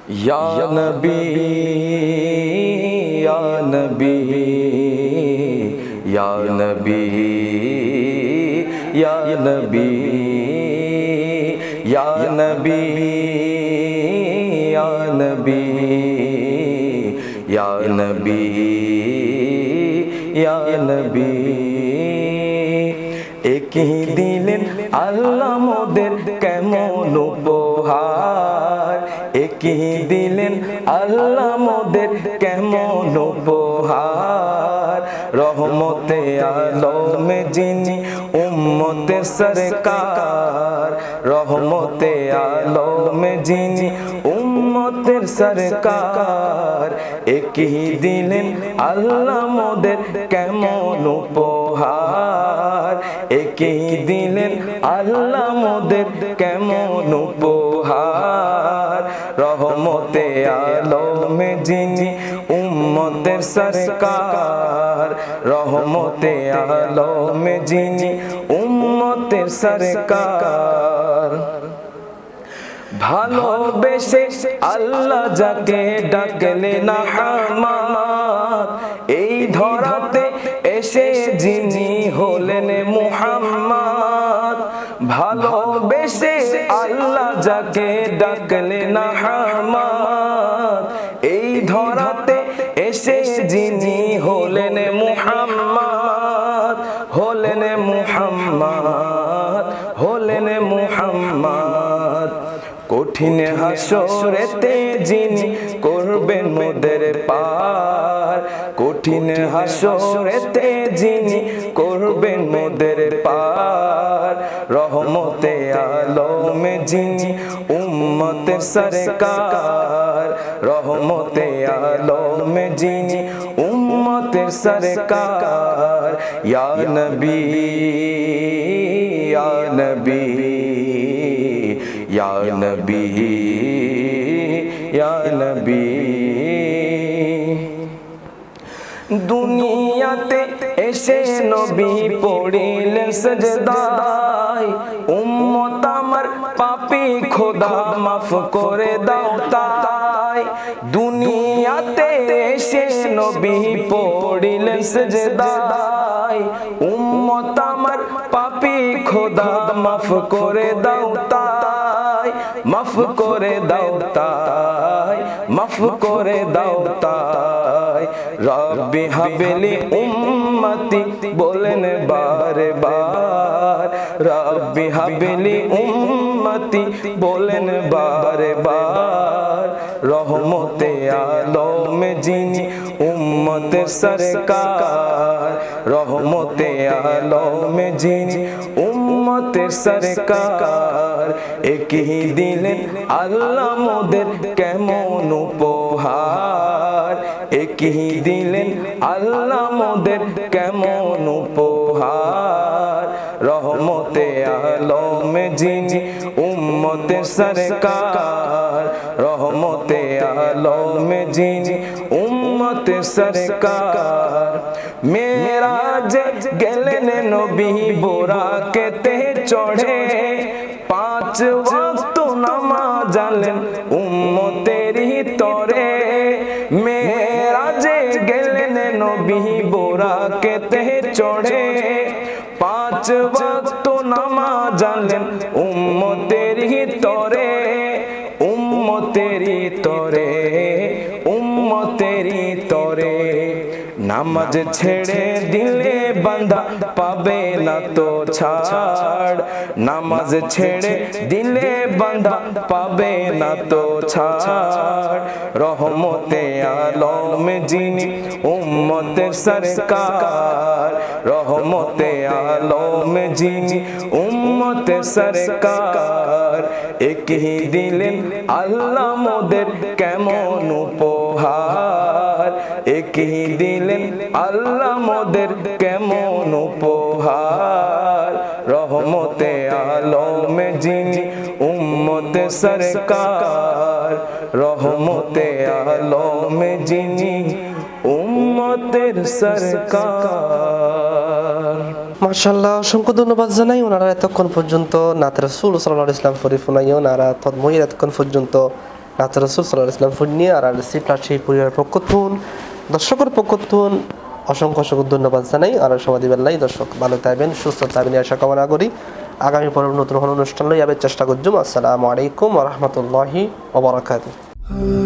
या नबी या नबी या नबी या नबी या नबी या नबी या नबी या नबी एक ही दिलेन আল্লাহ মোদের কেমন উপহার एक ही दिलेन আল্লাহ মোদের কেমন উপহার রহমতে আলমে যিনি উম্মতের সরকার রহমতে আলমে যিনি উম্মতের সরকার एक ही दिलेन আল্লাহ মোদের কেমন উপহার एक ही दिलेन আল্লাহ মোদের কেমন উপহার রহমতে আলমে যিনি উম্মতের সরকার রহমতে আলমে যিনি উম্মতের সরকার ভালোবেসে আল্লাহ যাকে ডাকলে না হামাদ এই ধরাতে এসে যিনি হলেন মুহাম্মদ ভালোবেসে আল্লাহ যাকে ডাকলে না হামাদ এই ধরাতে এসে যিনি হলেন মুহাম্মদ হলেন মুহাম্মদ হলেন মুহাম্মদ কঠিন হাসরেতে যিনি করবেন মোদের পার কঠিন হাসরেতে যিনি করবেন মোদের পার রহমতে আলমে যিনি উম্মতের সরকার রহমতে আলমে যিনি উম্মতের সরকার ইয়া নবী ইয়া নবী या नबी या नबी দুনিয়াতে এসে নবী পড়িলেন সেজদায় উম্মত আমার পাপী খোদা মাফ করে দাও তাই দুনিয়াতে এসে নবী পড়িলেন সেজদায় উম্মত আমার পাপী খোদা মাফ করে দাও তাই মাফ করে দাও তাই মাফ করে দাও তাই রব্বি হাবলি উম্মতি বলেন বারে বার রব্বি হাবলি উম্মতি বলেন বারে বার রহমতে আলমে যিনি উম্মতের সরকার রহমতে আলমে যিনি উম্মতের সরকার এক ही দিলেন আল্লাহ মোদের কেমন উপহার এক ही দিলেন আল্লাহ মোদের কেমন উপহার রহমতে আলমে যিনি উম্মতের সরকার রহমতে আলমে যিনি উম্মতের সরকার মেরাজে গেলেন নবী বুরাকেতে চড়ে পাঁচ ওয়াক্ত নামাজ জানলেন উম্মতেরই তরে মেরাজে গেলেন নবী বুরাকেতে চড়ে পাঁচ ওয়াক্ত নামাজ জানলেন উম্মতেরই তরে উম্মতেরই তরে উম্মতেরই তরে নামাজ ছেড়ে দিলে বান্দা পাবে না তো ছাড় নামাজ ছেড়ে দিলে বান্দা পাবে না তো ছাড় রহমতে আলমে যিনি উম্মতের সরকার রহমতে আলমে যিনি উম্মতের সরকার এক ही দিলেন আল্লাহ মোদের কেমন উপহার এক ही দিলেন আল্লাহ মোদের কেমন উপহার রহমতে আলমে যিনি উম্মতের সরকার রহমতে আলমে যিনি উম্মতের সরকার মাশাআল্লাহ অসংখ্য ধন্যবাদ জানাই ওনারা এতক্ষণ পর্যন্ত নাত রাসূল সাল্লাল্লাহু আলাইহি ওয়াসাল্লাম শরীফ উনাইও ওনারা তদমই এতক্ষণ পর্যন্ত নাচ রসুল সাল্লাহ ইসলাম ফুন্নি আর আরসি প্লাসি পরিবারের পক্ষ থুন দর্শকের পক্ষ থুন অসংখ্য অসংখ্য ধন্যবাদ জানাই। আর সমাধি বেল্লাই দর্শক ভালো থাকবেন, সুস্থ থাকবেন আশা কামনা করি। আগামী পর্ব নতুন অনুষ্ঠান লই যাবে চেষ্টা করজুম। আসসালামু আলাইকুম ওয়া রাহমাতুল্লাহি ওয়া বারাকাতুহু।